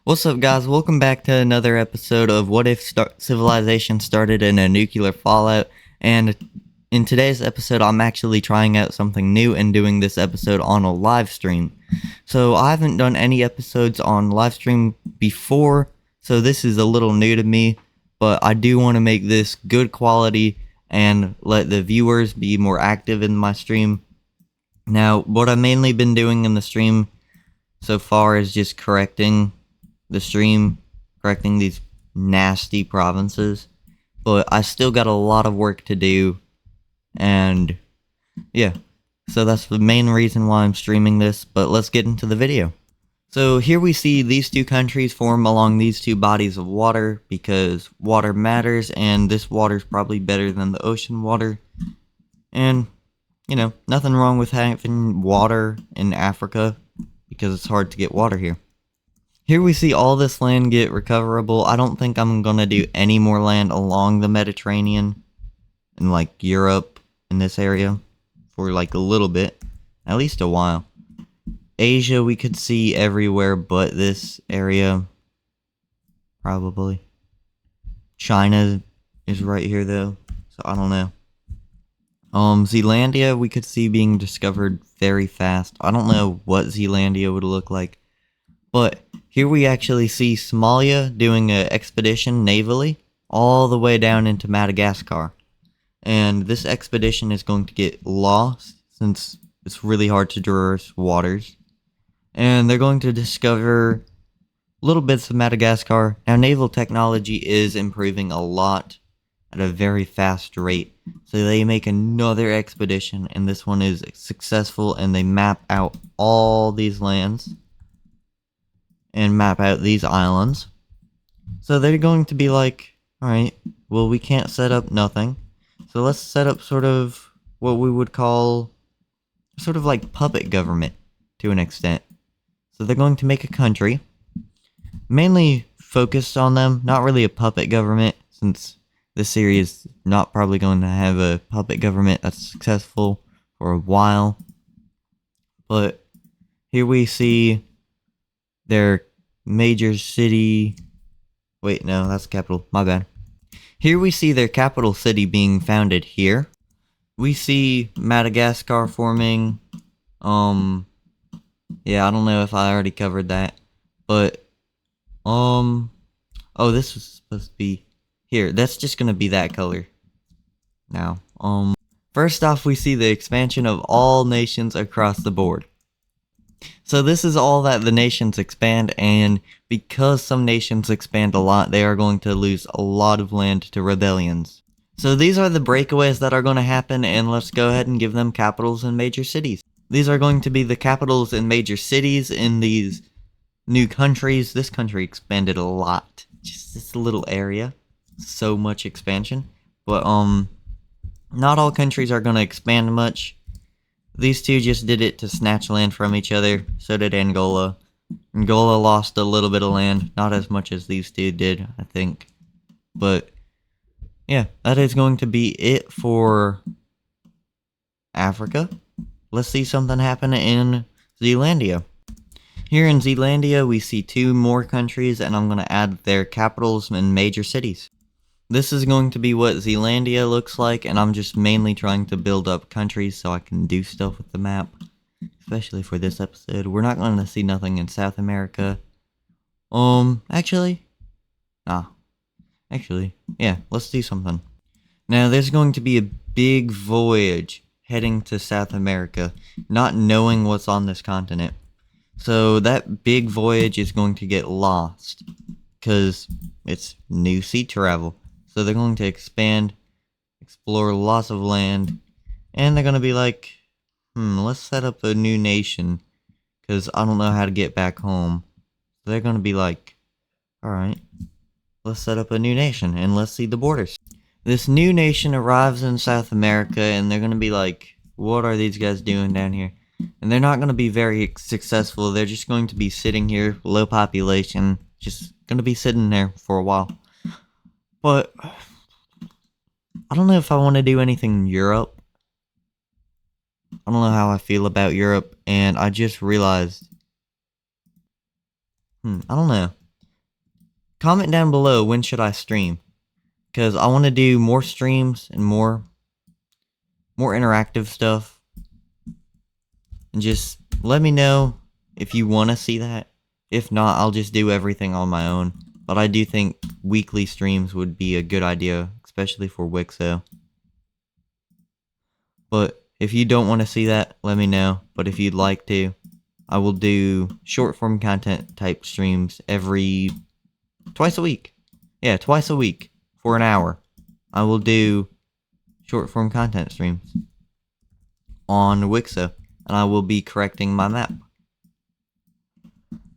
What's up, guys? Welcome back to another episode of What If Civilization Started in a Nuclear Fallout. And in today's episode, I'm actually trying out something new and doing this episode on a live stream. So I haven't done any episodes on live stream before, so this is a little new to me. But I do want to make this good quality and let the viewers be more active in my stream. Now, what I've mainly been doing in the stream so far is just correcting the stream, correcting these nasty provinces, but I still got a lot of work to do, and yeah, so that's the main reason why I'm streaming this. But let's get into the video. So here we see these two countries form along these two bodies of water because water matters, and this water is probably better than the ocean water. And you know, nothing wrong with having water in Africa because it's hard to get water here. Here we see all this land get recoverable. I don't think I'm going to do any more land along the Mediterranean and like Europe in this area for like a little bit, at least a while. Asia we could see everywhere but this area, probably. China is right here though, so I don't know. Zealandia we could see being discovered very fast. I don't know what Zealandia would look like, but here we actually see Somalia doing an expedition navally all the way down into Madagascar. And this expedition is going to get lost since it's really hard to traverse waters. And they're going to discover little bits of Madagascar. Now, naval technology is improving a lot at a very fast rate. So they make another expedition, and this one is successful, and they map out all these lands and map out these islands. So they're going to be like, alright, well, we can't set up nothing, so let's set up sort of what we would call sort of like puppet government to an extent. So they're going to make a country mainly focused on them, not really a puppet government, since this series is not probably going to have a puppet government that's successful for a while. But here we see their major city. Wait, no, that's capital. My bad. Here we see their capital city being founded here. We see Madagascar forming. Yeah, I don't know if I already covered that, but oh, this was supposed to be here. That's just gonna be that color now. First off, we see the expansion of all nations across the board. So this is all that the nations expand, and because some nations expand a lot, they are going to lose a lot of land to rebellions. So these are the breakaways that are going to happen, and let's go ahead and give them capitals and major cities. These are going to be the capitals and major cities in these new countries. This country expanded a lot. Just this little area. So much expansion. But not all countries are going to expand much. These two just did it to snatch land from each other. So did Angola. Angola lost a little bit of land. Not as much as these two did, I think. But yeah, that is going to be it for Africa. Let's see something happen in Zealandia. Here in Zealandia, we see two more countries, and I'm going to add their capitals and major cities. This is going to be what Zealandia looks like, and I'm just mainly trying to build up countries so I can do stuff with the map. Especially for this episode. We're not going to see nothing in South America. Actually, yeah, let's do something. Now, there's going to be a big voyage heading to South America, not knowing what's on this continent. So that big voyage is going to get lost, because it's new sea travel. So they're going to expand, explore lots of land, and they're going to be like, let's set up a new nation, because I don't know how to get back home. So they're going to be like, alright, let's set up a new nation, and let's see the borders. This new nation arrives in South America, and they're going to be like, what are these guys doing down here? And they're not going to be very successful. They're just going to be sitting here, low population, just going to be sitting there for a while. But I don't know if I want to do anything in Europe. I don't know how I feel about Europe, and I just realized, I don't know. comment down below when should I stream, because I want to do more streams and more interactive stuff. And just let me know if you want to see that. If not, I'll just do everything on my own. But I do think weekly streams would be a good idea, especially for Wixo. But if you don't want to see that, let me know. But if you'd like to, I will do short form content type streams twice a week. Yeah, twice a week for an hour. I will do short form content streams on Wixo, and I will be correcting my map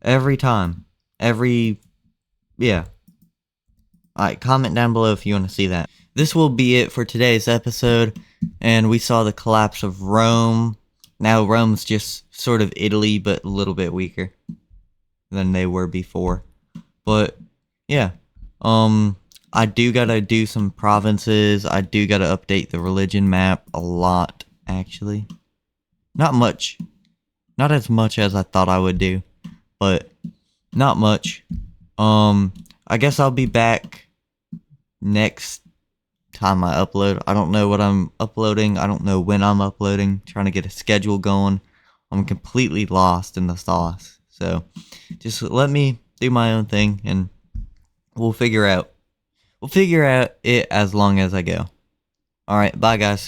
every time. Yeah. Alright, comment down below if you want to see that. This will be it for today's episode, and we saw the collapse of Rome. Now Rome's just sort of Italy, but a little bit weaker than they were before. But yeah, I do gotta do some provinces. I do gotta update the religion map a lot, actually. Not much. Not as much as I thought I would do, but not much. I guess I'll be back next time I upload. I don't know what I'm uploading. I don't know when I'm uploading. Trying to get a schedule going. I'm completely lost in the sauce. So just let me do my own thing, and we'll figure out it as long as I go. Alright, bye guys.